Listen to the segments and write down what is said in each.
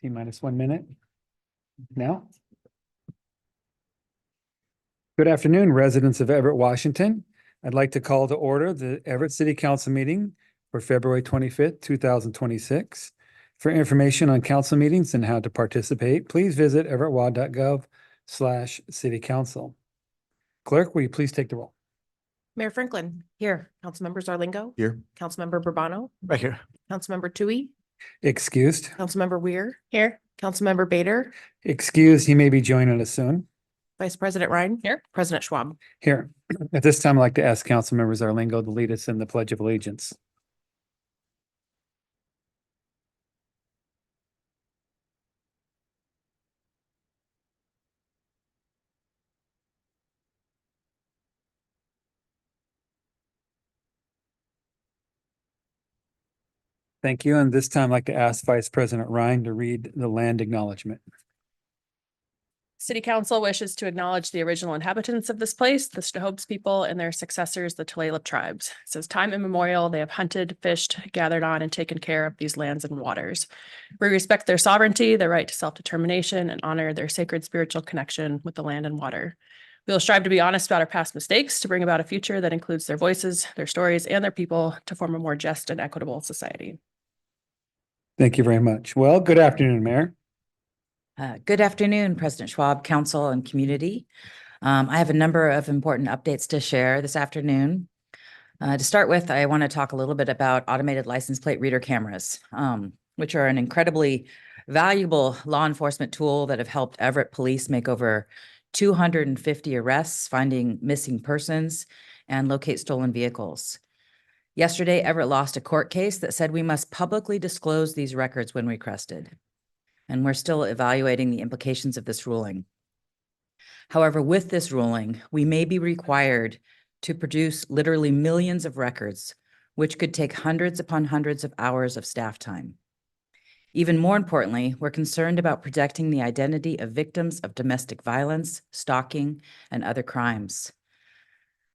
T-minus 1 minute. Now. Good afternoon, residents of Everett, Washington. I'd like to call to order the Everett City Council meeting for February 25th, 2026. For information on council meetings and how to participate, please visit everettwa.gov/citycouncil. Clerk, will you please take the roll? Mayor Franklin. Here. Councilmember Zarlingo. Here. Councilmember Bourbano. Right here. Councilmember Tui. Excused. Councilmember Weir. Here. Councilmember Bader. Excused. He may be joining us soon. Vice President Ryan. Here. President Schwab. Here. At this time, I'd like to ask Councilmember Zarlingo to lead us in the Pledge of Allegiance. Thank you. And this time, I'd like to ask Vice President Ryan to read the land acknowledgement. City Council wishes to acknowledge the original inhabitants of this place, the Stahopes people and their successors, the Tulalip tribes. It says time immemorial, they have hunted, fished, gathered on, and taken care of these lands and waters. We respect their sovereignty, their right to self-determination, and honor their sacred spiritual connection with the land and water. We will strive to be honest about our past mistakes, to bring about a future that includes their voices, their stories, and their people to form a more just and equitable society. Thank you very much. Well, good afternoon, Mayor. Good afternoon, President Schwab, Council, and community. I have a number of important updates to share this afternoon. To start with, I want to talk a little bit about automated license plate reader cameras, which are an incredibly valuable law enforcement tool that have helped Everett Police make over 250 arrests, finding missing persons, and locate stolen vehicles. Yesterday, Everett lost a court case that said we must publicly disclose these records when requested. And we're still evaluating the implications of this ruling. However, with this ruling, we may be required to produce literally millions of records, which could take hundreds upon hundreds of hours of staff time. Even more importantly, we're concerned about protecting the identity of victims of domestic violence, stalking, and other crimes.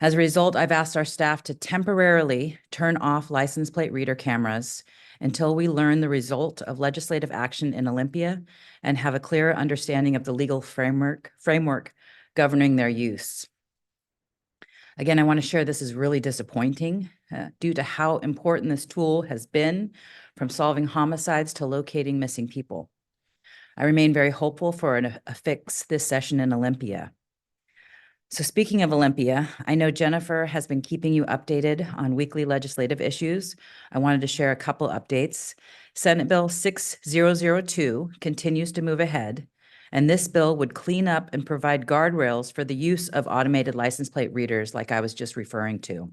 As a result, I've asked our staff to temporarily turn off license plate reader cameras until we learn the result of legislative action in Olympia and have a clearer understanding of the legal framework governing their use. Again, I want to share this is really disappointing due to how important this tool has been, from solving homicides to locating missing people. I remain very hopeful for a fix this session in Olympia. So speaking of Olympia, I know Jennifer has been keeping you updated on weekly legislative issues. I wanted to share a couple updates. Senate Bill 6002 continues to move ahead, and this bill would clean up and provide guardrails for the use of automated license plate readers like I was just referring to.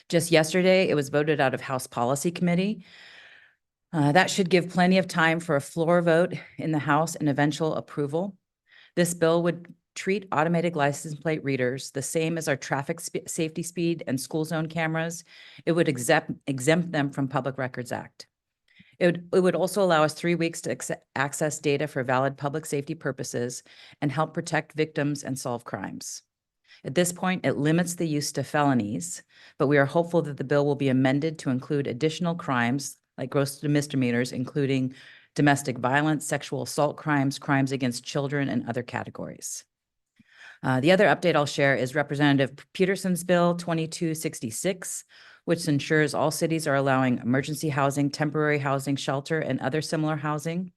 Just yesterday, it was voted out of House Policy Committee. That should give plenty of time for a floor vote in the House and eventual approval. This bill would treat automatic license plate readers the same as our traffic safety speed and school zone cameras. It would exempt them from Public Records Act. It would also allow us 3 weeks to access data for valid public safety purposes and help protect victims and solve crimes. At this point, it limits the use to felonies, but we are hopeful that the bill will be amended to include additional crimes like gross misdemeanors, including domestic violence, sexual assault crimes, crimes against children, and other categories. The other update I'll share is Representative Peterson's Bill 2266, which ensures all cities are allowing emergency housing, temporary housing, shelter, and other similar housing.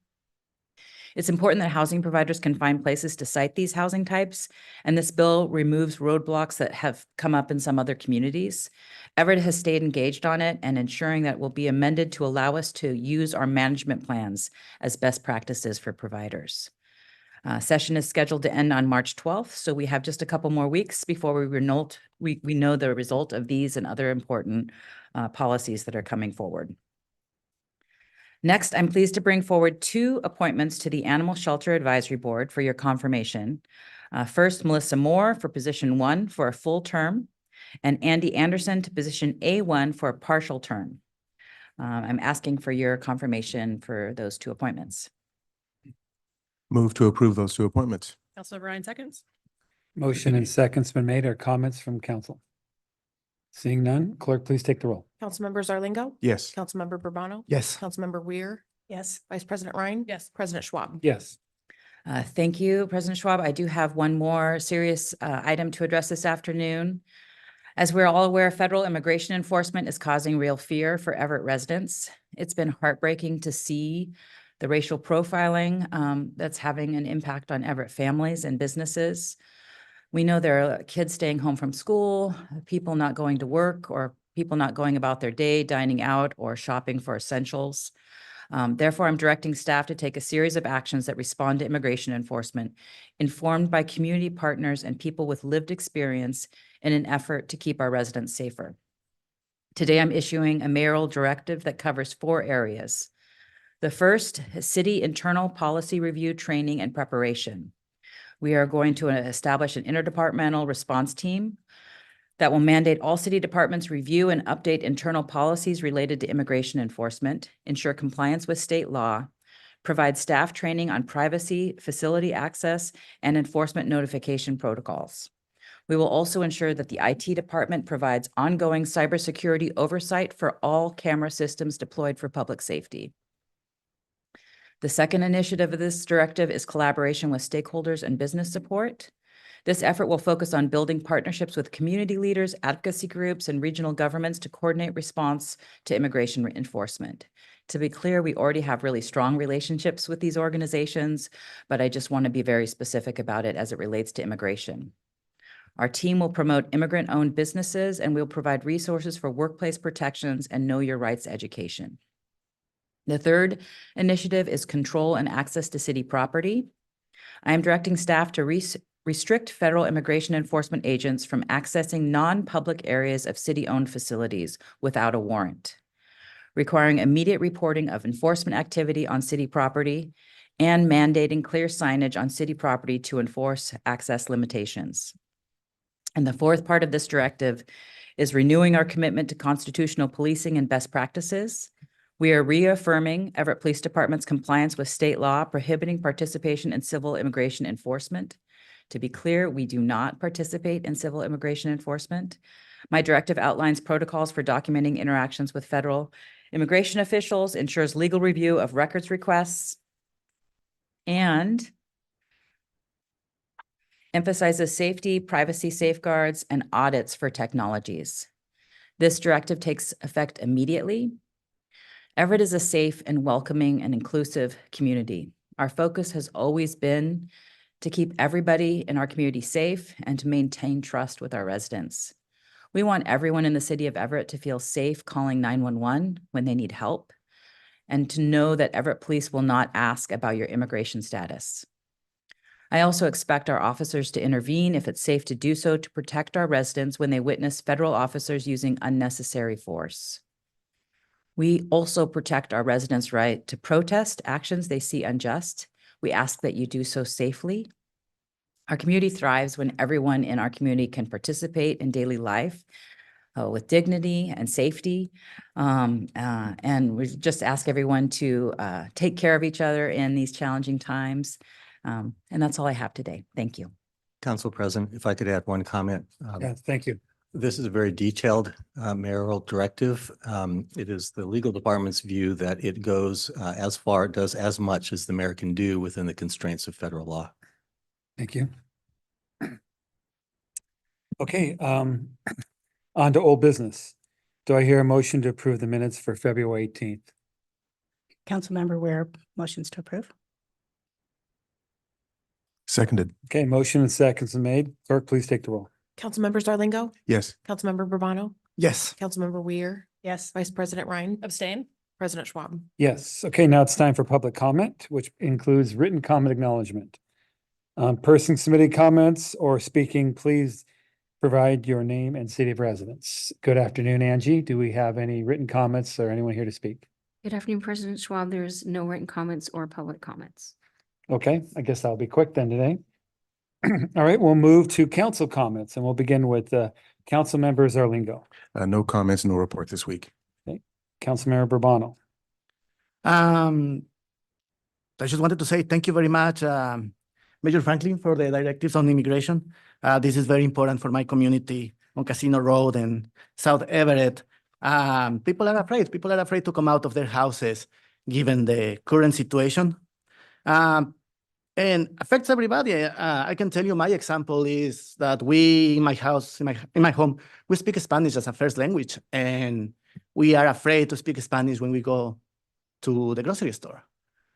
It's important that housing providers can find places to site these housing types, and this bill removes roadblocks that have come up in some other communities. Everett has stayed engaged on it and ensuring that it will be amended to allow us to use our management plans as best practices for providers. Session is scheduled to end on March 12th, so we have just a couple more weeks before we know the result of these and other important policies that are coming forward. Next, I'm pleased to bring forward 2 appointments to the Animal Shelter Advisory Board for your confirmation. First, Melissa Moore for position 1 for a full term, and Andy Anderson to position A1 for a partial term. I'm asking for your confirmation for those 2 appointments. Move to approve those 2 appointments. Councilmember Ryan seconds. Motion and seconds been made. Are comments from council? Seeing none, clerk, please take the roll. Councilmember Zarlingo. Yes. Councilmember Bourbano. Yes. Councilmember Weir. Yes. Vice President Ryan. Yes. President Schwab. Yes. Thank you, President Schwab. I do have one more serious item to address this afternoon. As we're all aware, federal immigration enforcement is causing real fear for Everett residents. It's been heartbreaking to see the racial profiling that's having an impact on Everett families and businesses. We know there are kids staying home from school, people not going to work, or people not going about their day, dining out, or shopping for essentials. Therefore, I'm directing staff to take a series of actions that respond to immigration enforcement, informed by community partners and people with lived experience in an effort to keep our residents safer. Today, I'm issuing a mayoral directive that covers 4 areas. The first, city internal policy review, training, and preparation. We are going to establish an interdepartmental response team that will mandate all city departments review and update internal policies related to immigration enforcement, ensure compliance with state law, provide staff training on privacy, facility access, and enforcement notification protocols. We will also ensure that the IT department provides ongoing cybersecurity oversight for all camera systems deployed for public safety. The second initiative of this directive is collaboration with stakeholders and business support. This effort will focus on building partnerships with community leaders, advocacy groups, and regional governments to coordinate response to immigration enforcement. To be clear, we already have really strong relationships with these organizations, but I just want to be very specific about it as it relates to immigration. Our team will promote immigrant-owned businesses, and we'll provide resources for workplace protections and know your rights education. The third initiative is control and access to city property. I am directing staff to restrict federal immigration enforcement agents from accessing non-public areas of city-owned facilities without a warrant, requiring immediate reporting of enforcement activity on city property, and mandating clear signage on city property to enforce access limitations. And the fourth part of this directive is renewing our commitment to constitutional policing and best practices. We are reaffirming Everett Police Department's compliance with state law prohibiting participation in civil immigration enforcement. To be clear, we do not participate in civil immigration enforcement. My directive outlines protocols for documenting interactions with federal immigration officials, ensures legal review of records requests, and emphasizes safety, privacy safeguards, and audits for technologies. This directive takes effect immediately. Everett is a safe and welcoming and inclusive community. Our focus has always been to keep everybody in our community safe and to maintain trust with our residents. We want everyone in the city of Everett to feel safe calling 911 when they need help, and to know that Everett Police will not ask about your immigration status. I also expect our officers to intervene if it's safe to do so to protect our residents when they witness federal officers using unnecessary force. We also protect our residents' right to protest actions they see unjust. We ask that you do so safely. Our community thrives when everyone in our community can participate in daily life with dignity and safety. And we just ask everyone to take care of each other in these challenging times. And that's all I have today. Thank you. Council President, if I could add one comment. Yes, thank you. This is a very detailed mayoral directive. It is the legal department's view that it goes as far, does as much as the mayor can do within the constraints of federal law. Thank you. Okay, on to old business. Do I hear a motion to approve the minutes for February 18th? Councilmember Ware motions to approve. Seconded. Okay, motion and seconds are made. Clerk, please take the roll. Councilmember Zarlingo. Yes. Councilmember Bourbano. Yes. Councilmember Weir. Yes. Vice President Ryan. Abstain? President Schwab. Yes, okay, now it's time for public comment, which includes written comment acknowledgement. Person submitting comments or speaking, please provide your name and city of residence. Good afternoon, Angie. Do we have any written comments or anyone here to speak? Good afternoon, President Schwab. There's no written comments or public comments. Okay, I guess I'll be quick then today. All right, we'll move to council comments and we'll begin with council member Zarlingo. No comments, no report this week. Councilmember Bourbano. I just wanted to say thank you very much, Major Franklin, for the directives on immigration. This is very important for my community on Casino Road and South Everett. People are afraid to come out of their houses. given the current situation. And affects everybody. I can tell you my example is that we in my house, in my home, we speak Spanish as a first language, and we are afraid to speak Spanish when we go to the grocery store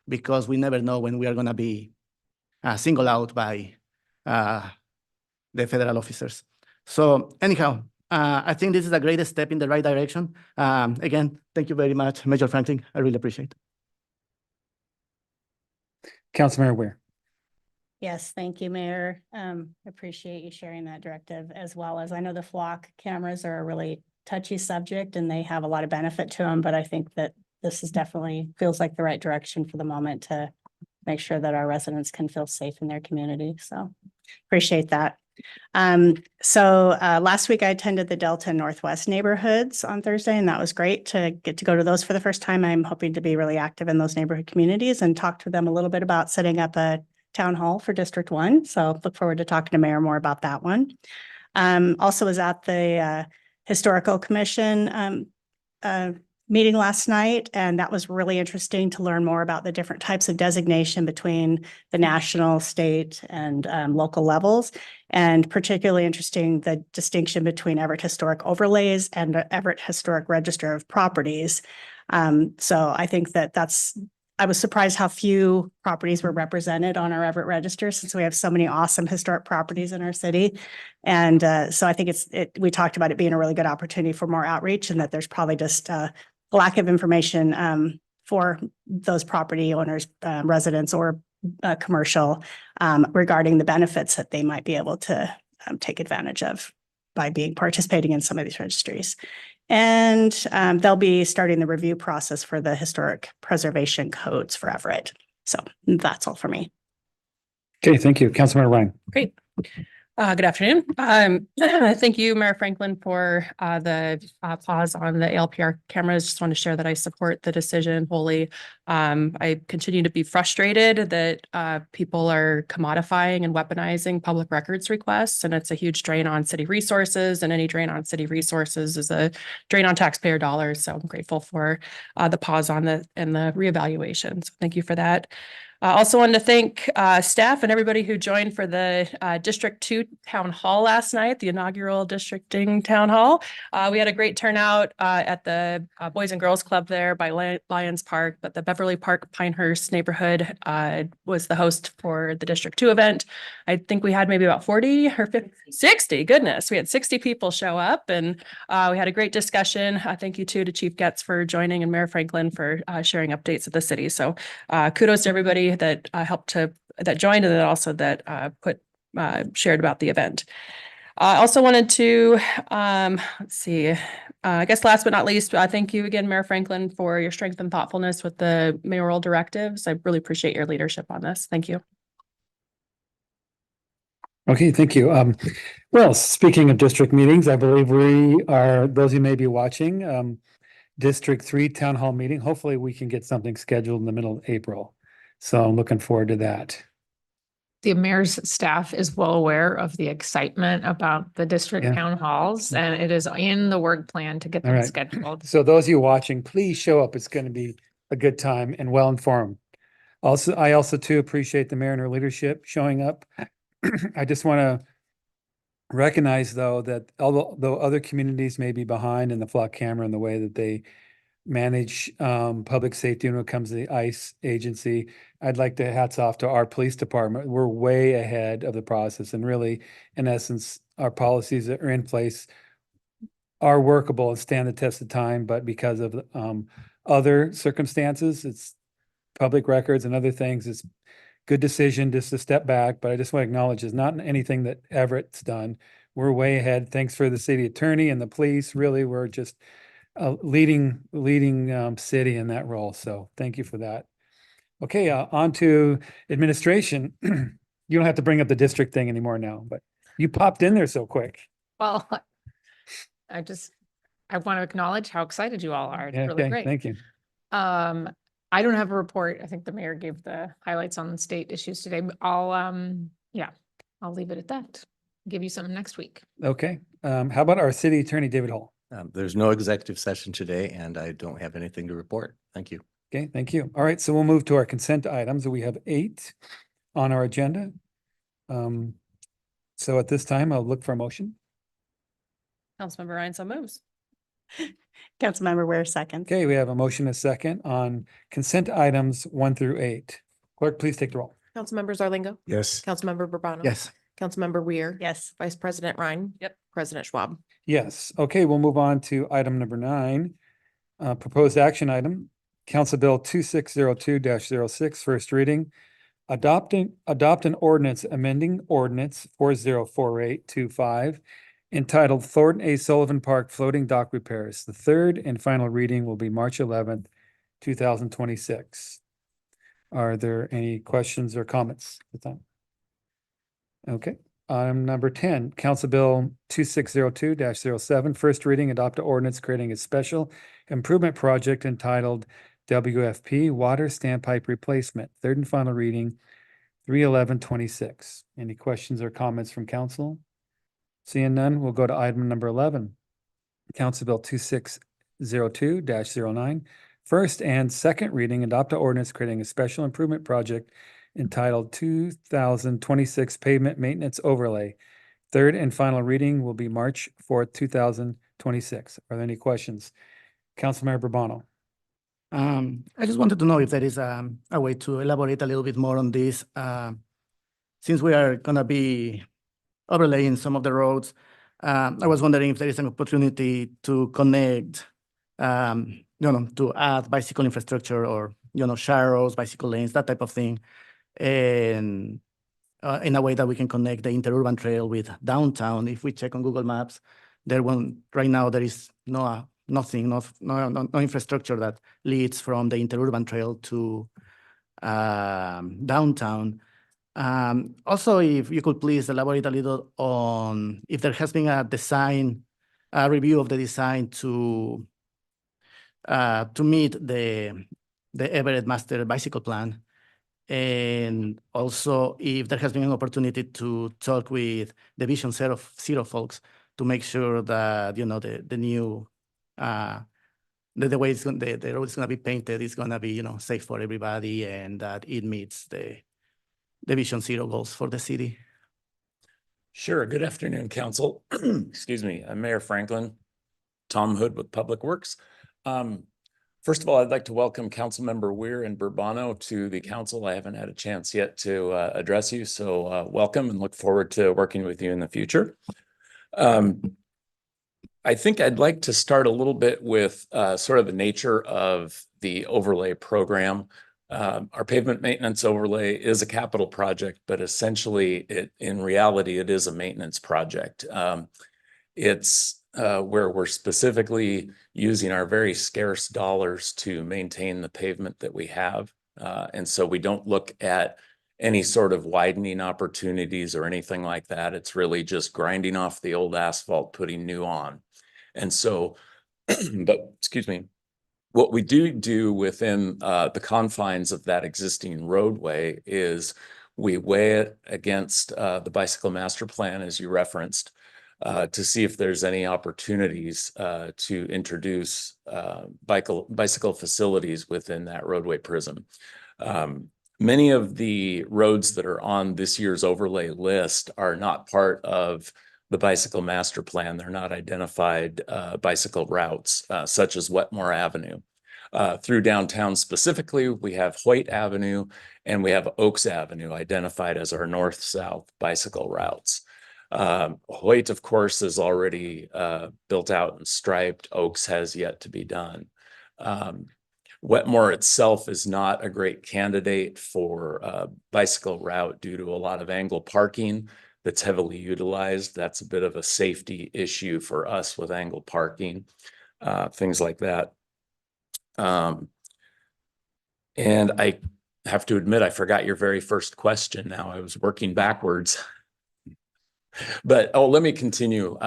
because we never know when we are going to be singled out by the federal officers. So anyhow, I think this is a great step in the right direction. Again, thank you very much, Major Franklin. I really appreciate it. Councilmember Ware. Yes, thank you, Mayor. Appreciate you sharing that directive, as well as I know the flock cameras are a really touchy subject and they have a lot of benefit to them, but I think that this is definitely feels like the right direction for the moment to make sure that our residents can feel safe in their community. So appreciate that. Last week I attended the Delta and Northwest neighborhoods on Thursday, and that was great to get to go to those for the first time. I'm hoping to be really active in those neighborhood communities and talk to them a little bit about setting up a town hall for District 1. So look forward to talking to Mayor more about that one. Also was at the Historical Commission meeting last night, and that was really interesting to learn more about the different types of designation between the national, state, and local levels, and particularly interesting the distinction between Everett Historic Overlays and the Everett Historic Register of Properties. So I think I was surprised how few properties were represented on our Everett Register, since we have so many awesome historic properties in our city. And so I think we talked about it being a really good opportunity for more outreach, and that there's probably just a lack of information for those property owners, residents, or commercial regarding the benefits that they might be able to take advantage of by participating in some of these registries. And they'll be starting the review process for the historic preservation codes for Everett. So that's all for me. Okay, thank you. Councilmember Ryan. Great. Good afternoon. Thank you, Mayor Franklin, for the pause on the ALPR cameras. Just want to share that I support the decision wholly. I continue to be frustrated that people are commodifying and weaponizing public records requests, and it's a huge drain on city resources, and any drain on city resources is a drain on taxpayer dollars. So I'm grateful for the pause on the reevaluation. So thank you for that. I also wanted to thank staff and everybody who joined for the District 2 Town Hall last night, the inaugural districting town hall. We had a great turnout at the Boys and Girls Club there by Lions Park, but the Beverly Park Pinehurst neighborhood was the host for the District 2 event. I think we had maybe about 40 or 50, 60, goodness. We had 60 people show up, and we had a great discussion. Thank you too to Chief Getz for joining and Mayor Franklin for sharing updates of the city. So kudos to everybody that that joined, and then also that shared about the event. I also wanted to let's see. I guess last but not least, thank you again, Mayor Franklin, for your strength and thoughtfulness with the mayoral directives. I really appreciate your leadership on this. Thank you. Okay, thank you. Well, speaking of district meetings, I believe we are, those who may be watching, District 3 Town Hall meeting. Hopefully we can get something scheduled in the middle of April. So I'm looking forward to that. The mayor's staff is well aware of the excitement about the district Yeah. town halls, and it is in the work plan to get All them right. scheduled. So those of you watching, please show up. It's going to be a good time and well informed. Also, I also too appreciate the mayor and her leadership showing up. I just want to recognize though that although other communities may be behind in the flock camera in the way that they manage public safety when it comes to the ICE agency, I'd like to hats off to our police department. We're way ahead of the process, and really, in essence, our policies that are in place are workable and stand the test of time, but because of other circumstances, it's public records and other things, it's good decision just to step back. But I just want to acknowledge it's not anything that Everett's done. We're way ahead. Thanks for the city attorney and the police. Really, we're just a leading city in that role. So thank you for that. Okay, on to administration. You don't have to bring up the district thing anymore now, but you popped in there so quick. Well, I want to acknowledge how excited you all are. It's Yeah, really okay, great. thank you. I don't have a report. I think the mayor gave the highlights on the state issues today. I'll leave it at that. Give you something next week. Okay, how about our city attorney, David Hall? There's no executive session today, and I don't have anything to report. Thank you. Okay, thank you. All right, so we'll move to our consent items. We have 8 on our agenda. So at this time, I'll look for a motion. Councilmember Ryan so moves. Councilmember Ware seconds. Okay, we have a motion, a second on consent items 1 through 8. Clerk, please take the roll. Councilmember Zarlingo. Yes. Councilmember Bourbano. Yes. Councilmember Weir. Yes. Vice President Ryan. Yep. President Schwab. Yes, okay, we'll move on to item number 9. Proposed action item, Council Bill 2602-06, first reading. Adopt an ordinance amending ordinance 404825 entitled Thornton A. Sullivan Park Floating Dock Repairs. The third and final reading will be March 11th, 2026. Are there any questions or comments at the time? Okay. Item number 10, Council Bill 2602-07, first reading, adopt an ordinance creating a special improvement project entitled WFP Water Standpipe Replacement, third and final reading, 3/11/26. Any questions or comments from council? Seeing none, we'll go to item number 11. Council Bill 2602-09, first and second reading, adopt an ordinance creating a special improvement project entitled 2026 Pavement Maintenance Overlay. Third and final reading will be March 4th, 2026. Are there any questions? Councilmember Bourbano. I just wanted to know if there is a way to elaborate a little bit more on this. Since we are gonna be overlaying some of the roads, I was wondering if there is an opportunity to connect, to add bicycle infrastructure or, sharrows, bicycle lanes, that type of thing. And in a way that we can connect the interurban trail with downtown. If we check on Google Maps, right now there is nothing, no infrastructure that leads from the interurban trail to downtown. Also, if you could please elaborate a little on if there has been a review of the design to meet the Everett Master Bicycle Plan. And also if there has been an opportunity to talk with the Vision Zero folks to make sure that, the new, the way the road is going to be painted is going to be, safe for everybody and that it meets the Vision Zero goals for the city. Sure. Good afternoon, council. Excuse me. I'm Mayor Franklin, Tom Hood with Public Works. First of all, I'd like to welcome Councilmember Weir and Bourbano to the council. I haven't had a chance yet to address you, so welcome and look forward to working with you in the future. I think I'd like to start a little bit with sort of the nature of the overlay program. Our pavement maintenance overlay is a capital project, but essentially in reality, it is a maintenance project. It's where we're specifically using our very scarce dollars to maintain the pavement that we have. And so we don't look at any sort of widening opportunities or anything like that. It's really just grinding off the old asphalt, putting new on. And so, excuse me, what we do within the confines of that existing roadway is we weigh it against the bicycle master plan, as you referenced, to see if there's any opportunities to introduce bicycle facilities within that roadway prism. Many of the roads that are on this year's overlay list are not part of the bicycle master plan. They're not identified bicycle routes, such as Wetmore Avenue. Through downtown specifically, we have Hoyt Avenue and we have Oaks Avenue identified as our north-south bicycle routes. Hoyt, of course, is already built out and striped. Oaks has yet to be done. Wetmore itself is not a great candidate for a bicycle route due to a lot of angle parking that's heavily utilized. That's a bit of a safety issue for us with angle parking, things like that. And I have to admit, I forgot your very first question now. I was working backwards. But, let me continue.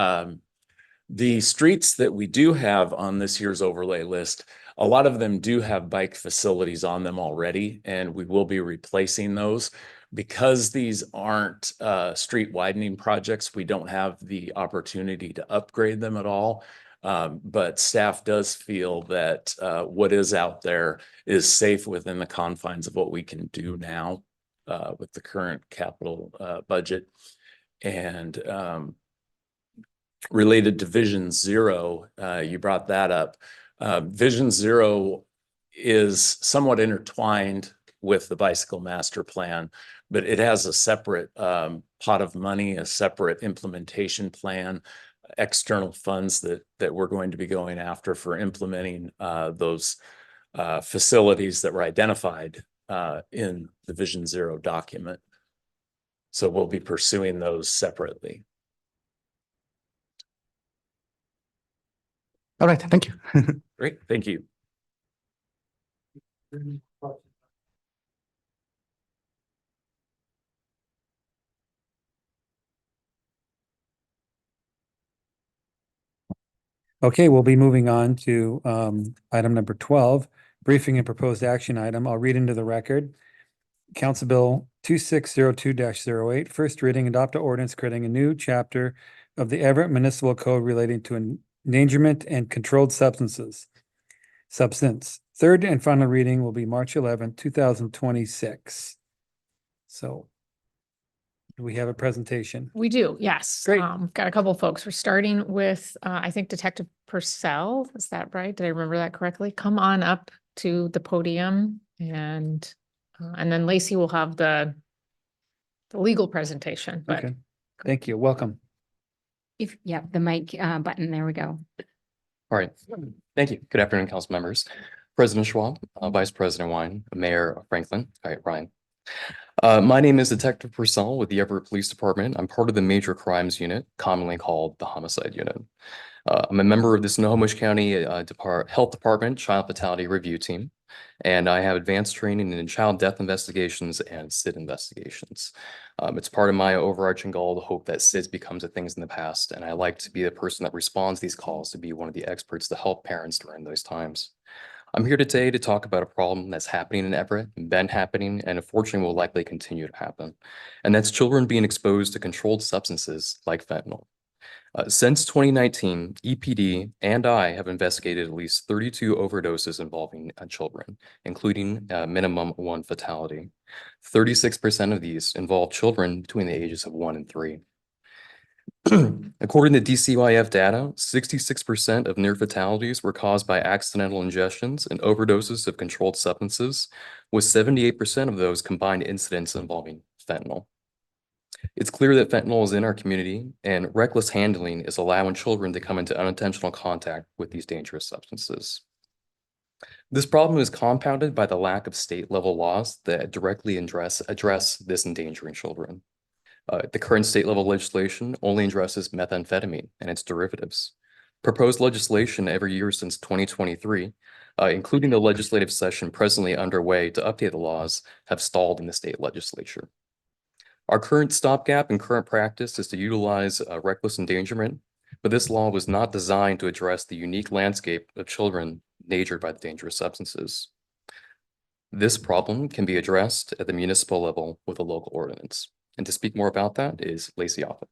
The streets that we do have on this year's overlay list, a lot of them do have bike facilities on them already, and we will be replacing those. Because these aren't street widening projects, we don't have the opportunity to upgrade them at all. But staff does feel that what is out there is safe within the confines of what we can do now with the current capital budget. And related to Vision Zero, you brought that up. Vision Zero is somewhat intertwined with the bicycle master plan, but it has a separate pot of money, a separate implementation plan, external funds that we're going to be going after for implementing those facilities that were identified in the Vision Zero document. So we'll be pursuing those separately. All right, thank you. Great, thank you. Okay, we'll be moving on to item number 12, briefing and proposed action item. I'll read into the record. Council Bill 2602-08, first reading, adopt an ordinance creating a new chapter of the Everett Municipal Code relating to endangerment and controlled substances. Third and final reading will be March 11th, 2026. So do we have a presentation? We do, yes. Great. Got a couple of folks. We're starting with, I think Detective Purcell. Is that right? Did I remember that correctly? Come on up to the podium and then Lacey will have the legal presentation, but Okay, thank you. Welcome. Yeah, the mic button, there we go. All right. Thank you. Good afternoon, council members. President Schwab, Vice President Wine, Mayor Franklin. All right, Ryan. My name is Detective Purcell with the Everett Police Department. I'm part of the Major Crimes Unit, commonly called the Homicide Unit. I'm a member of the Snohomish County Health Department Child Fatality Review Team, and I have advanced training in child death investigations and SID investigations. It's part of my overarching goal to hope that SIDS becomes a things in the past, and I like to be the person that responds to these calls to be one of the experts to help parents during those times. I'm here today to talk about a problem that's happening in Everett, been happening, and unfortunately will likely continue to happen. And that's children being exposed to controlled substances like fentanyl. Since 2019, EPD and I have investigated at least 32 overdoses involving children, including minimum 1 fatality. 36% of these involve children between the ages of 1 and 3. According to DCYF data, 66% of near fatalities were caused by accidental ingestions and overdoses of controlled substances, with 78% of those combined incidents involving fentanyl. It's clear that fentanyl is in our community, and reckless handling is allowing children to come into unintentional contact with these dangerous substances. This problem is compounded by the lack of state-level laws that directly address this endangering children. The current state-level legislation only addresses methamphetamine and its derivatives. Proposed legislation every year since 2023, including the legislative session presently underway to update the laws, have stalled in the state legislature. Our current stopgap and current practice is to utilize reckless endangerment, but this law was not designed to address the unique landscape of children endangered by the dangerous substances. This problem can be addressed at the municipal level with a local ordinance. And to speak more about that is Lacey Offit.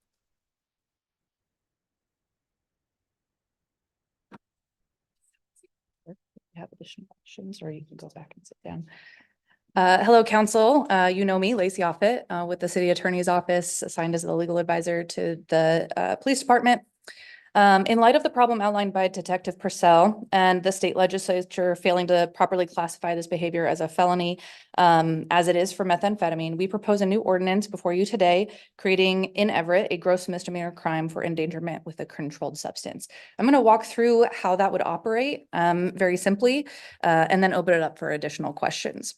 Have additional questions, or you can go back and sit down. Hello, council. You know me, Lacey Offit, with the city attorney's office, assigned as the legal advisor to the police department. In light of the problem outlined by Detective Purcell and the state legislature failing to properly classify this behavior as a felony, as it is for methamphetamine, we propose a new ordinance before you today, creating in Everett a gross misdemeanor crime for endangerment with a controlled substance. I'm going to walk through how that would operate very simply, and then open it up for additional questions.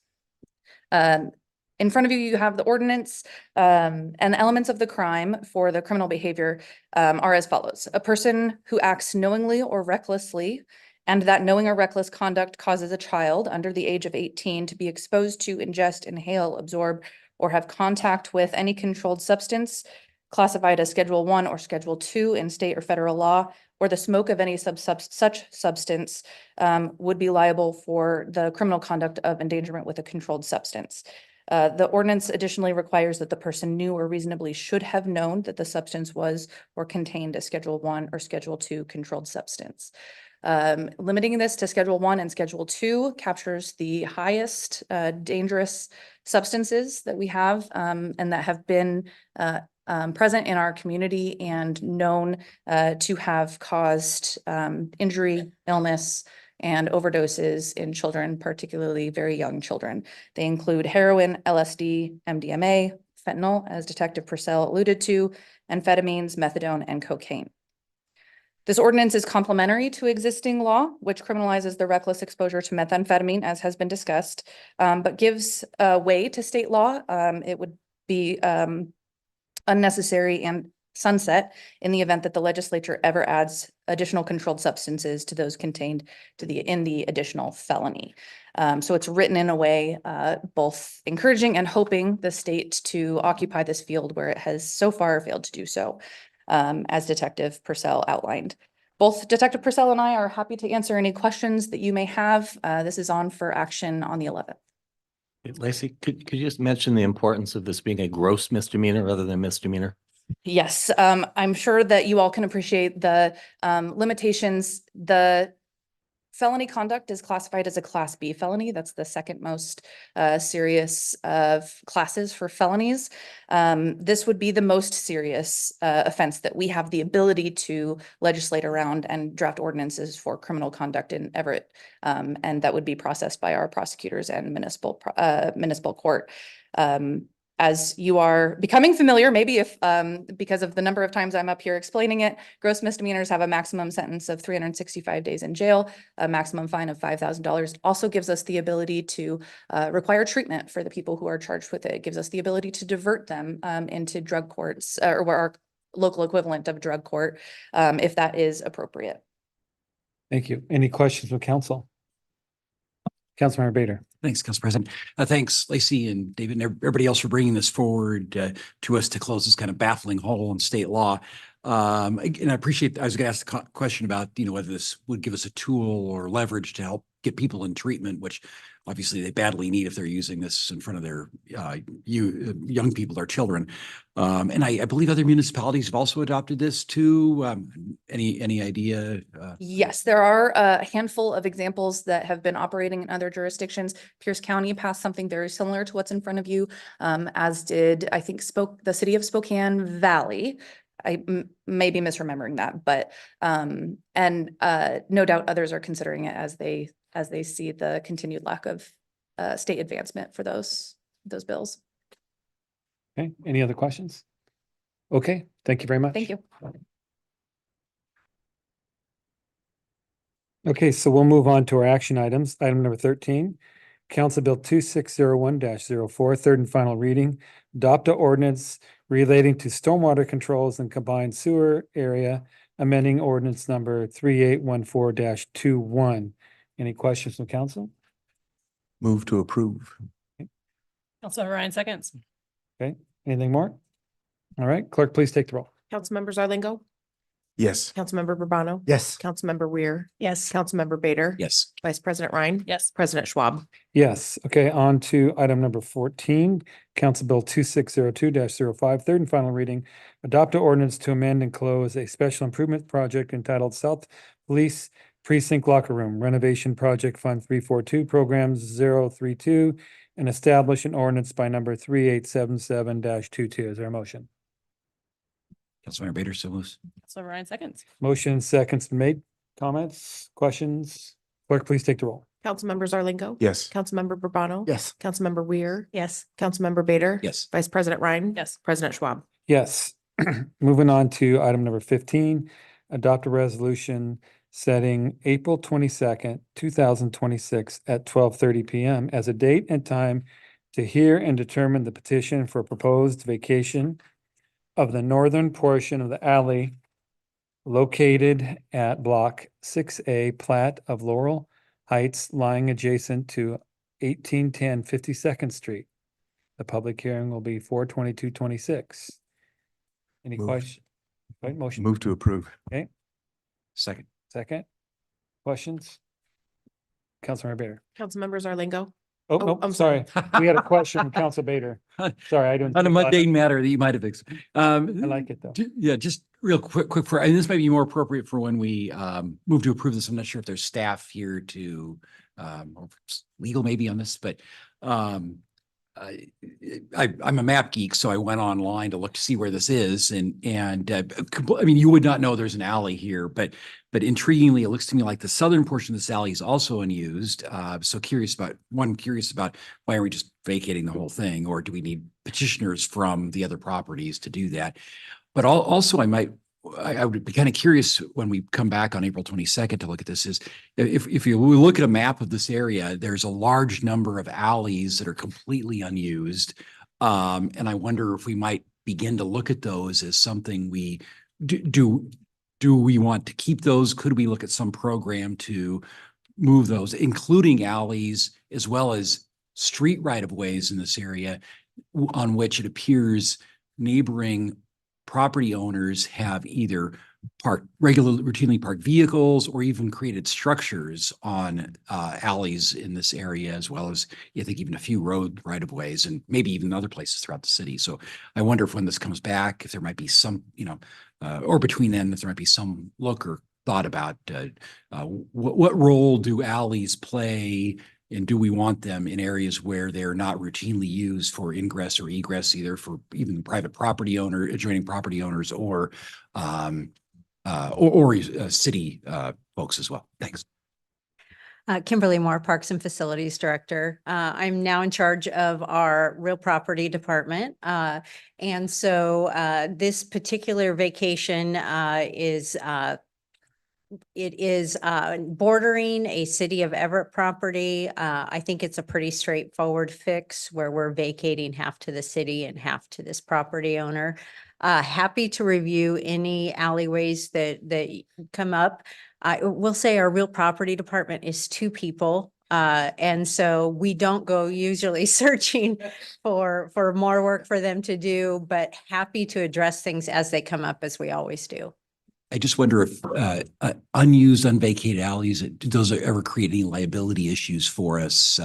In front of you, you have the ordinance, and the elements of the crime for the criminal behavior are as follows. A person who acts knowingly or recklessly, and that knowing or reckless conduct causes a child under the age of 18 to be exposed to, ingest, inhale, absorb, or have contact with any controlled substance classified as Schedule 1 or Schedule 2 in state or federal law, or the smoke of any such substance would be liable for the criminal conduct of endangerment with a controlled substance. The ordinance additionally requires that the person knew or reasonably should have known that the substance was or contained a Schedule 1 or Schedule 2 controlled substance. Limiting this to Schedule 1 and Schedule 2 captures the highest dangerous substances that we have and that have been present in our community and known to have caused injury, illness, and overdoses in children, particularly very young children. They include heroin, LSD, MDMA, fentanyl, as Detective Purcell alluded to, amphetamines, methadone, and cocaine. This ordinance is complementary to existing law, which criminalizes the reckless exposure to methamphetamine, as has been discussed, but gives way to state law. It would be unnecessary and sunset in the event that the legislature ever adds additional controlled substances to those contained in the additional felony. So it's written in a way both encouraging and hoping the state to occupy this field where it has so far failed to do so, as Detective Purcell outlined. Both Detective Purcell and I are happy to answer any questions that you may have. This is on for action on the 11th. Lacey, could you just mention the importance of this being a gross misdemeanor rather than misdemeanor? Yes, I'm sure that you all can appreciate the limitations. The felony conduct is classified as a Class B felony. That's the second most serious of classes for felonies. This would be the most serious offense that we have the ability to legislate around and draft ordinances for criminal conduct in Everett. And that would be processed by our prosecutors and municipal court. As you are becoming familiar, maybe if because of the number of times I'm up here explaining it, gross misdemeanors have a maximum sentence of 365 days in jail, a maximum fine of $5,000. Also gives us the ability to require treatment for the people who are charged with it. It gives us the ability to divert them into drug courts or our local equivalent of drug court if that is appropriate. Thank you. Any questions from council? Councilmember Bader. Thanks, Council President. Thanks, Lacey and David and everybody else for bringing this forward to us to close this kind of baffling hole in state law. And I appreciate, I was going to ask the question about, whether this would give us a tool or leverage to help get people in treatment, which obviously they badly need if they're using this in front of their young people, their children. And I believe other municipalities have also adopted this too. Any idea? Yes, there are a handful of examples that have been operating in other jurisdictions. Pierce County passed something very similar to what's in front of you, as did, I think, the city of Spokane Valley. I may be misremembering that, but no doubt others are considering it as they see the continued lack of state advancement for those bills. Okay, any other questions? Okay, thank you very much. Thank you. Okay, so we'll move on to our action items. Item number 13, Council Bill 2601-04, third and final reading. Adopt an ordinance relating to stormwater controls and combined sewer area, amending ordinance number 3814-21. Any questions from council? Move to approve. Councilmember Ryan seconds. Okay, anything more? All right, clerk, please take the roll. Councilmember Zarlingo, Yes. Councilmember Bourbano. Yes. Councilmember Weir, Yes. Councilmember Bader. Yes. Vice President Ryan. Yes. President Schwab. Yes, okay, on to item number 14, Council Bill 2602-05, third and final reading. Adopt an ordinance to amend and close a special improvement project entitled South Police Precinct Locker Room Renovation Project Fund 342 Program 032 and establish an ordinance by number 3877-22. Is there a motion? Councilmember Bader, so moves. Councilmember Ryan seconds. Motion seconds made. Comments, questions? Clerk, please take the roll. Councilmember Zarlingo. Yes. Councilmember Bourbano. Yes. Councilmember Weir, Yes. Councilmember Bader. Yes. Vice President Ryan. Yes. President Schwab. Yes. Moving on to item number 15, adopt a resolution setting April 22nd, 2026 at 12:30 PM as a date and time to hear and determine the petition for proposed vacation of the northern portion of the alley located at block 6A plat of Laurel Heights lying adjacent to 1810 52nd Street. The public hearing will be 4/22/26. Any Move. question? Right, motion, Move to approve. Okay. Second. second. Questions? Councilmember Bader. Councilmember Zarlingo, Oh, Oh, no, I'm sorry. We had a question from Council Bader. Sorry, I didn't. On a mundane matter that you might have. I like it though. Yeah, just real quick for, and this might be more appropriate for when we move to approve this. I'm not sure if there's staff here to or legal maybe on this, but I'm a map geek, so I went online to look to see where this is, and I mean, you would not know there's an alley here, but intriguingly, it looks to me like the southern portion of this alley is also unused. So curious about why are we just vacating the whole thing, or do we need petitioners from the other properties to do that? But also, I would be kind of curious when we come back on April 22nd to look at this is if you look at a map of this area, there's a large number of alleys that are completely unused. And I wonder if we might begin to look at those as something we do we want to keep those? Could we look at some program to move those, including alleys as well as street right of ways in this area on which it appears neighboring property owners have either routinely parked vehicles or even created structures on alleys in this area, as well as I think even a few road right of ways and maybe even other places throughout the city. So I wonder if when this comes back, if there might be some, or between then, if there might be some look or thought about what role do alleys play, and do we want them in areas where they're not routinely used for ingress or egress, either for even private property owner, adjoining property owners, or city folks as well? Thanks. Kimberly Moore, Parks and Facilities Director. I'm now in charge of our real property department. And so this particular vacation is bordering a City of Everett property. I think it's a pretty straightforward fix where we're vacating half to the city and half to this property owner. Happy to review any alleyways that come up. I will say our real property department is 2 people. And so we don't go usually searching for more work for them to do, but happy to address things as they come up, as we always do. I just wonder if unused, unvacated alleys, do those ever create any liability issues for us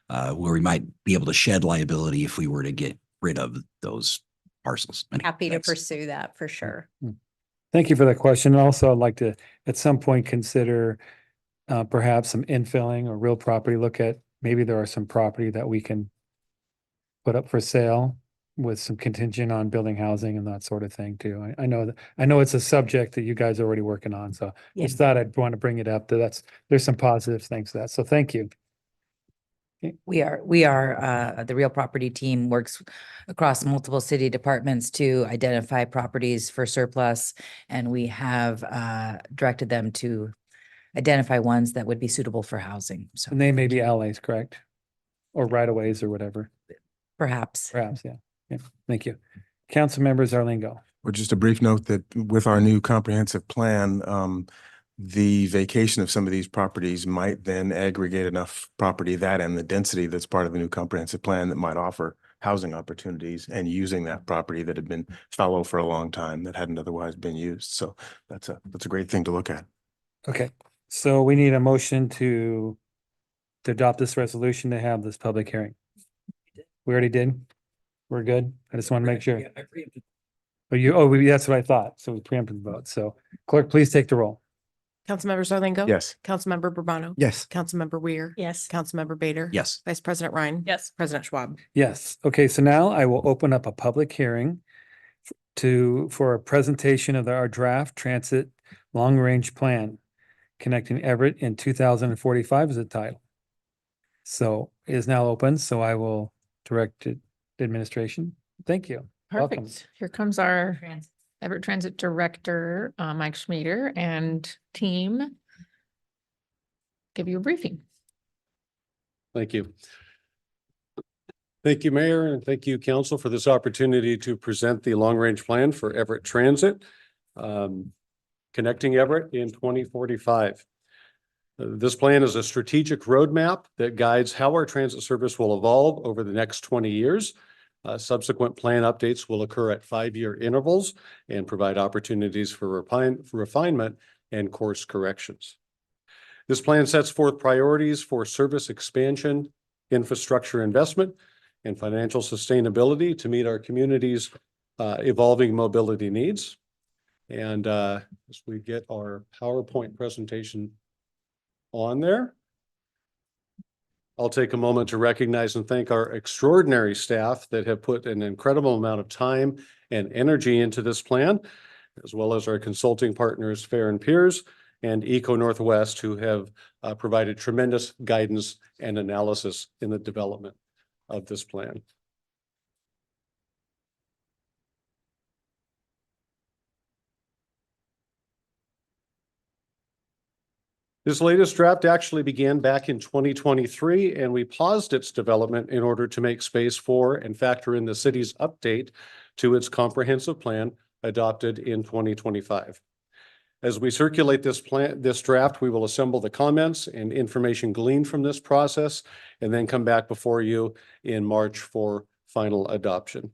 where we might be able to shed liability if we were to get rid of those parcels? Happy to pursue that for sure. Thank you for that question. Also, I'd like to, at some point, consider perhaps some infilling or real property. Look at, maybe there are some property that we can put up for sale with some contingent on building housing and that sort of thing too. I know it's a subject that you guys are already working on, so just thought I'd want to bring it up. There's some positive things to that. So thank you. We are the real property team works across multiple city departments to identify properties for surplus, and we have directed them to identify ones that would be suitable for housing. So, And they may be alleys, correct? Or right of ways or whatever. perhaps. Perhaps, yeah. Yeah, thank you. Council members Arlingo. Well, just a brief note that with our new comprehensive plan, the vacation of some of these properties might then aggregate enough property and the density that's part of the new comprehensive plan that might offer housing opportunities and using that property that had been fallow for a long time that hadn't otherwise been used. So that's a great thing to look at. Okay, so we need a motion to adopt this resolution to have this public hearing. We already did? We're good? I just want to make sure. That's what I thought. So we preempted the vote. So clerk, please take the roll. Councilmember Zarlingo. Yes. Councilmember Bourbano. Yes. Councilmember Weir. Yes. Councilmember Bader. Yes. Vice President Ryan. Yes. President Schwab. Yes. Okay, so now I will open up a public hearing for a presentation of our draft transit long-range plan connecting Everett in 2045 is the title. So it is now open, so I will direct it to administration. Thank you. Welcome. Perfect. Here comes our Everett Transit Director, Mike Schmieder, and team. Give you a briefing. Thank you. Thank you, Mayor, and thank you, Council, for this opportunity to present the long-range plan for Everett Transit, connecting Everett in 2045. This plan is a strategic roadmap that guides how our transit service will evolve over the next 20 years. Subsequent plan updates will occur at 5-year intervals and provide opportunities for refinement and course corrections. This plan sets forth priorities for service expansion, infrastructure investment, and financial sustainability to meet our community's evolving mobility needs. And as we get our PowerPoint presentation on there, I'll take a moment to recognize and thank our extraordinary staff that have put an incredible amount of time and energy into this plan, as well as our consulting partners, Fair and Peers, and Eco Northwest, who have provided tremendous guidance and analysis in the development of this plan. This latest draft actually began back in 2023, and we paused its development in order to make space for and factor in the city's update to its comprehensive plan adopted in 2025. As we circulate this draft, we will assemble the comments and information gleaned from this process, and then come back before you in March for final adoption.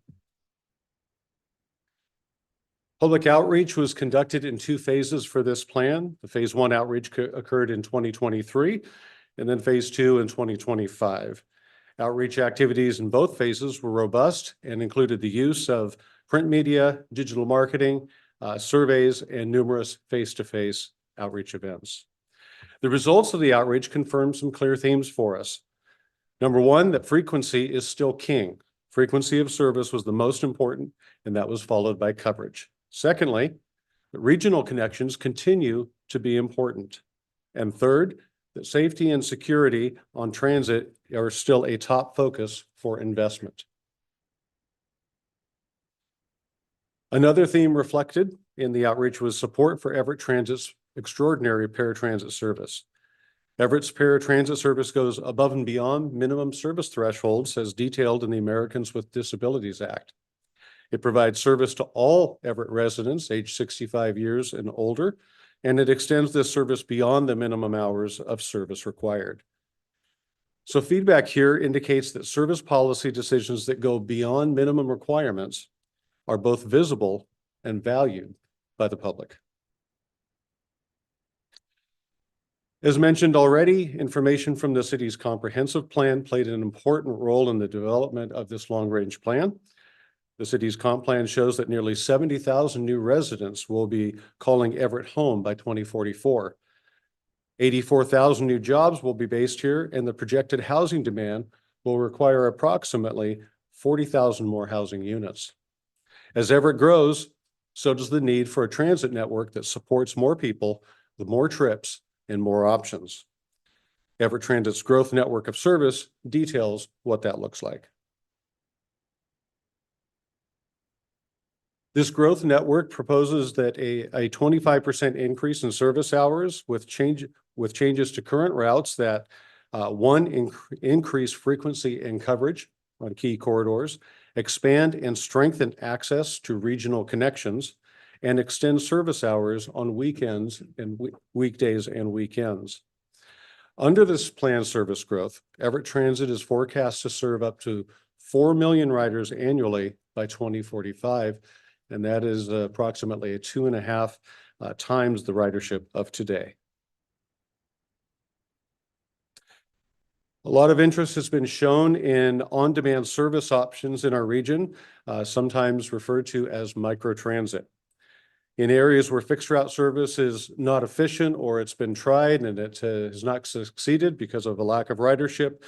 Public outreach was conducted in 2 phases for this plan. The phase 1 outreach occurred in 2023, and then phase 2 in 2025. Outreach activities in both phases were robust and included the use of print media, digital marketing, surveys, and numerous face-to-face outreach events. The results of the outreach confirmed some clear themes for us. Number one, that frequency is still king. Frequency of service was the most important, and that was followed by coverage. Secondly, that regional connections continue to be important. And third, that safety and security on transit are still a top focus for investment. Another theme reflected in the outreach was support for Everett Transit's extraordinary paratransit service. Everett's paratransit service goes above and beyond minimum service thresholds as detailed in the Americans with Disabilities Act. It provides service to all Everett residents aged 65 years and older, and it extends this service beyond the minimum hours of service required. So feedback here indicates that service policy decisions that go beyond minimum requirements are both visible and valued by the public. As mentioned already, information from the city's comprehensive plan played an important role in the development of this long-range plan. The city's comp plan shows that nearly 70,000 new residents will be calling Everett home by 2044. 84,000 new jobs will be based here, and the projected housing demand will require approximately 40,000 more housing units. As Everett grows, so does the need for a transit network that supports more people with more trips and more options. Everett Transit's growth network of service details what that looks like. This growth network proposes that a 25% increase in service hours with changes to current routes that increase frequency and coverage on key corridors, expand and strengthen access to regional connections, and extend service hours on weekends and weekdays and weekends. Under this planned service growth, Everett Transit is forecast to serve up to 4 million riders annually by 2045, and that is approximately 2.5 times the ridership of today. A lot of interest has been shown in on-demand service options in our region, sometimes referred to as microtransit. In areas where fixed route service is not efficient or it's been tried and it has not succeeded because of a lack of ridership,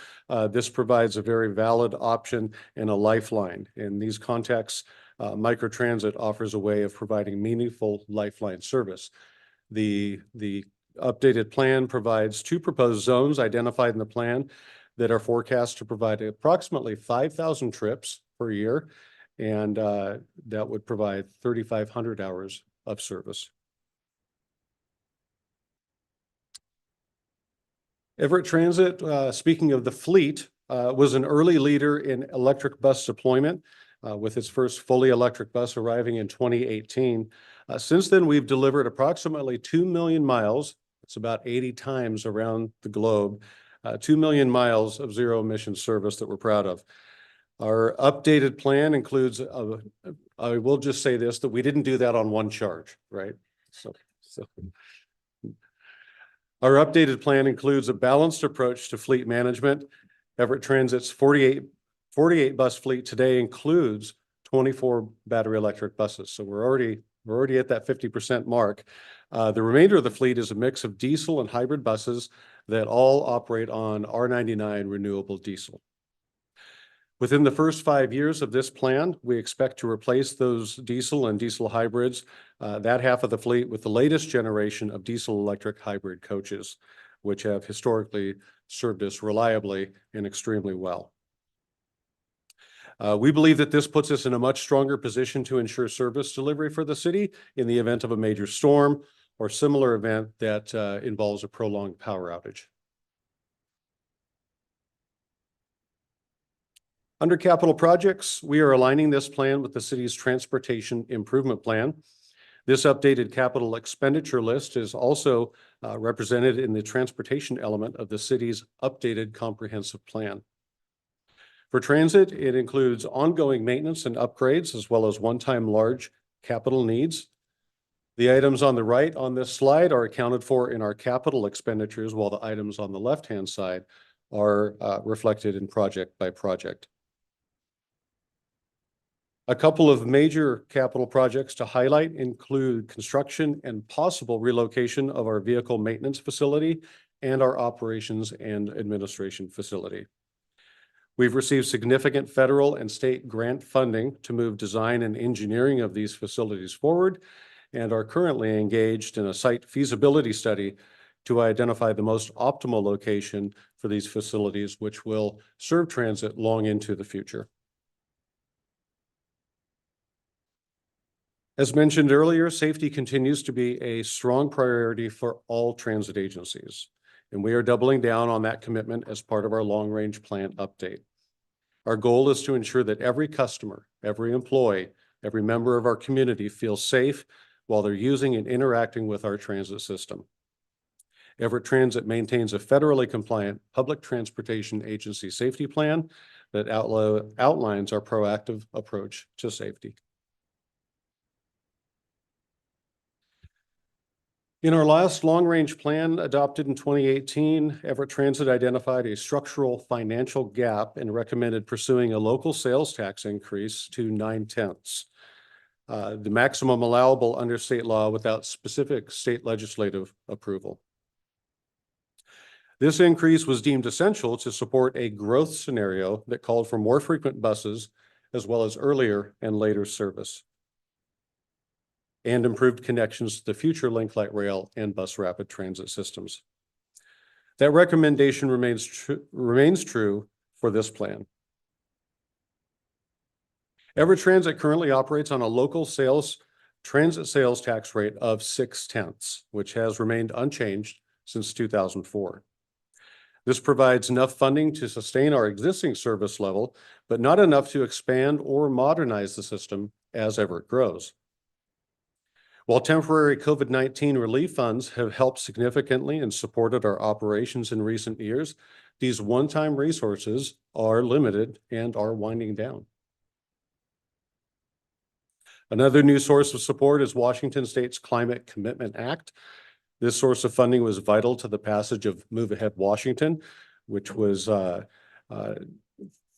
this provides a very valid option and a lifeline. In these contexts, microtransit offers a way of providing meaningful lifeline service. The updated plan provides 2 proposed zones identified in the plan that are forecast to provide approximately 5,000 trips per year, and that would provide 3,500 hours of service. Everett Transit, speaking of the fleet, was an early leader in electric bus deployment, with its first fully electric bus arriving in 2018. Since then, we've delivered approximately 2 million miles. It's about 80 times around the globe, 2 million miles of zero emission service that we're proud of. Our updated plan includes, I will just say this, that we didn't do that on one charge, right? So our updated plan includes a balanced approach to fleet management Everett Transit's 48 bus fleet today includes 24 battery electric buses. So we're already at that 50% mark. The remainder of the fleet is a mix of diesel and hybrid buses that all operate on R99 renewable diesel. Within the first 5 years of this plan, we expect to replace those diesel and diesel hybrids, that half of the fleet, with the latest generation of diesel electric hybrid coaches, which have historically served us reliably and extremely well. We believe that this puts us in a much stronger position to ensure service delivery for the city in the event of a major storm or similar event that involves a prolonged power outage. Under capital projects, we are aligning this plan with the city's transportation improvement plan. This updated capital expenditure list is also represented in the transportation element of the city's updated comprehensive plan. For transit, it includes ongoing maintenance and upgrades, as well as one-time large capital needs. The items on the right on this slide are accounted for in our capital expenditures, while the items on the left-hand side are reflected in project by project. A couple of major capital projects to highlight include construction and possible relocation of our vehicle maintenance facility and our operations and administration facility. We've received significant federal and state grant funding to move design and engineering of these facilities forward, and are currently engaged in a site feasibility study to identify the most optimal location for these facilities, which will serve transit long into the future. As mentioned earlier, safety continues to be a strong priority for all transit agencies, and we are doubling down on that commitment as part of our long-range plan update. Our goal is to ensure that every customer, every employee, every member of our community feels safe while they're using and interacting with our transit system. Everett Transit maintains a federally compliant public transportation agency safety plan that outlines our proactive approach to safety. In our last long-range plan adopted in 2018, Everett Transit identified a structural financial gap and recommended pursuing a local sales tax increase to 9/10, the maximum allowable under state law without specific state legislative approval. This increase was deemed essential to support a growth scenario that called for more frequent buses, as well as earlier and later service, and improved connections to the future Link Light Rail and bus rapid transit systems. That recommendation remains true for this plan. Everett Transit currently operates on a local transit sales tax rate of 6/10, which has remained unchanged since 2004. This provides enough funding to sustain our existing service level, but not enough to expand or modernize the system as Everett grows. While temporary COVID-19 relief funds have helped significantly and supported our operations in recent years, these one-time resources are limited and are winding down. Another new source of support is Washington State's Climate Commitment Act. This source of funding was vital to the passage of Move Ahead Washington, which was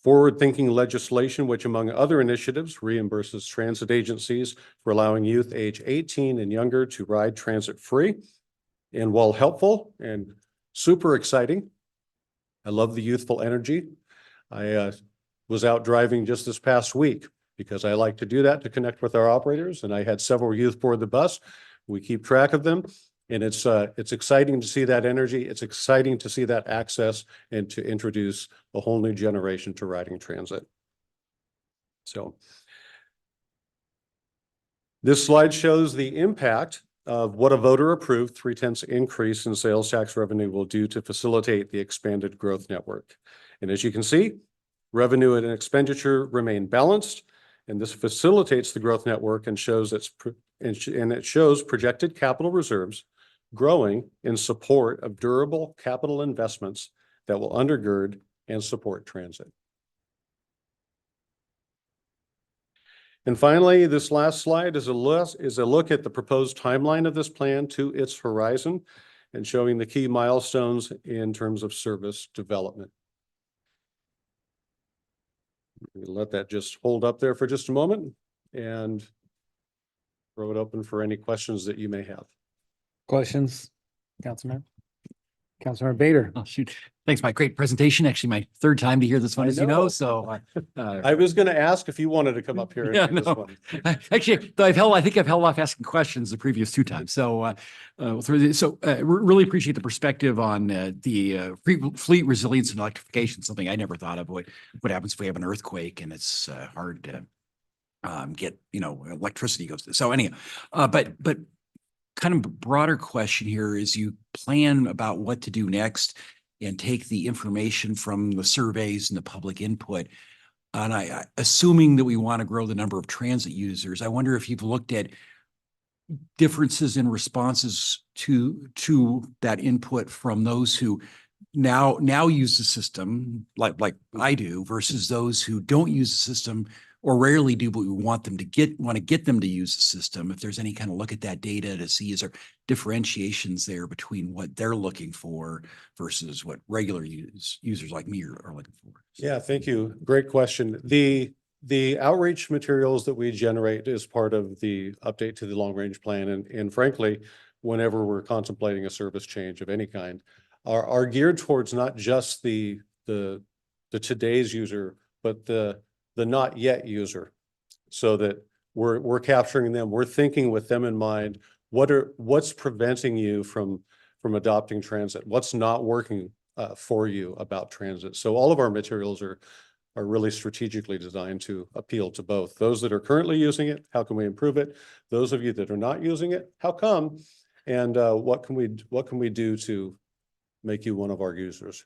forward-thinking legislation, which among other initiatives reimburses transit agencies for allowing youth age 18 and younger to ride transit free. And while helpful and super exciting, I love the youthful energy. I was out driving just this past week because I like to do that to connect with our operators, and I had several youth board the bus. We keep track of them. And it's exciting to see that energy. It's exciting to see that access and to introduce a whole new generation to riding transit. So this slide shows the impact of what a voter-approved 3/10 increase in sales tax revenue will do to facilitate the expanded growth network. And as you can see, revenue and expenditure remain balanced, and this facilitates the growth network and shows it shows projected capital reserves growing in support of durable capital investments that will undergird and support transit. And finally, this last slide is a look at the proposed timeline of this plan to its horizon and showing the key milestones in terms of service development. Let that just hold up there for just a moment and throw it open for any questions that you may have. Questions, Councilmember? Councilmember Bader. Oh, shoot. Thanks, Mike. Great presentation. Actually, my third time to hear this one, I as you know. know, so. I was going to ask if you wanted to come up here Yeah, and do this no. one. Actually, though I think I've held off asking questions the previous two times. So, really appreciate the perspective on the fleet resilience and electrification, something I never thought of. What happens if we have an earthquake and it's hard to get, electricity goes to. So anyhow, but kind of a broader question here is you plan about what to do next and take the information from the surveys and the public input. And assuming that we want to grow the number of transit users, I wonder if you've looked at differences in responses to that input from those who now use the system like I do versus those who don't use the system or rarely do, but we want to get them to use the system. If there's any kind of look at that data to see, is there differentiations there between what they're looking for versus what regular users like me are looking for? Yeah, thank you. Great question. The outreach materials that we generate as part of the update to the long range plan, and frankly, whenever we're contemplating a service change of any kind, are geared towards not just the today's user, but the not yet user, so that we're capturing them. We're thinking with them in mind. What's preventing you from adopting transit? What's not working for you about transit? So all of our materials are really strategically designed to appeal to both those that are currently using it. How can we improve it? Those of you that are not using it, how come? And what can we do to make you one of our users?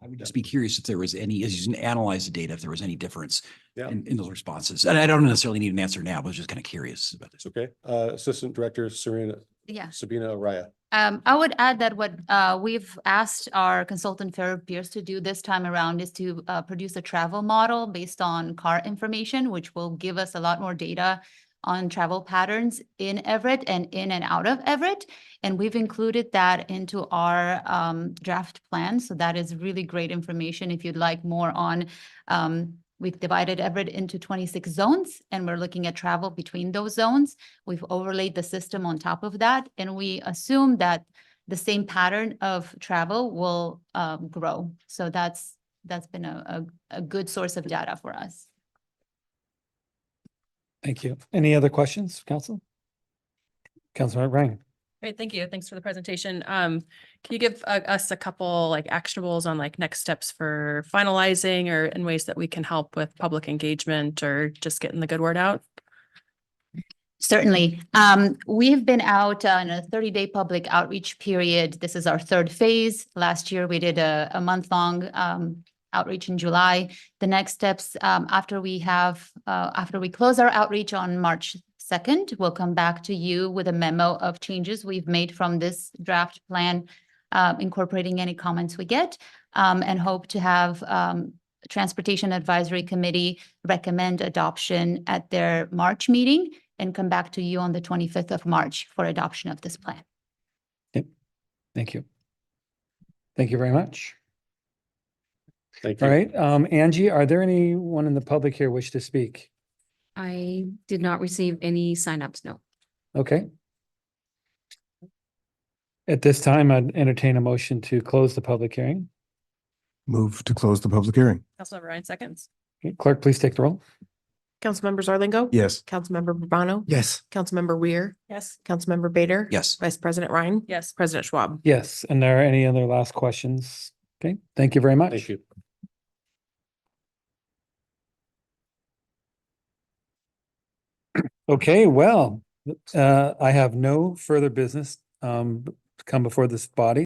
I would just be curious if there was any, as you analyze the data, if there was any difference Yeah. in those responses. And I don't necessarily need an answer now, but I was just kind of curious about this. Okay. Assistant Director Sabina Araya. I would add that what we've asked our consultant fair peers to do this time around is to produce a travel model based on car information, which will give us a lot more data on travel patterns in Everett and in and out of Everett. And we've included that into our draft plan. So that is really great information. If you'd like more on, we've divided Everett into 26 zones, and we're looking at travel between those zones. We've overlaid the system on top of that, and we assume that the same pattern of travel will grow. So that's been a good source of data for us. Thank you. Any other questions, Council? Councilmember Ryan. Great, thank you. Thanks for the presentation. Can you give us a couple like actionables on like next steps for finalizing or in ways that we can help with public engagement or just getting the good word out? Certainly. We've been out in a 30-day public outreach period. This is our third phase. Last year, we did a month-long outreach in July. The next steps after we close our outreach on March 2nd, we'll come back to you with a memo of changes we've made from this draft plan, incorporating any comments we get, and hope to have Transportation Advisory Committee recommend adoption at their March meeting and come back to you on the 25th of March for adoption of this plan. Yep. Thank you. Thank you very much. Thank you. All right. Angie, are there anyone in the public here wish to speak? I did not receive any signups, no. Okay. At this time, I'd entertain a motion to close the public hearing. Move to close the public hearing. Councilmember Ryan seconds. Okay, Clerk, please take the roll. Councilmember Zarlingo. Yes. Councilmember Bourbano. Yes. Councilmember Weir. Yes. Councilmember Bader. Yes. Vice President Ryan. Yes. President Schwab. Yes. And there are any other last questions? Okay, thank you very much. Thank you. Okay, well, I have no further business come before this body.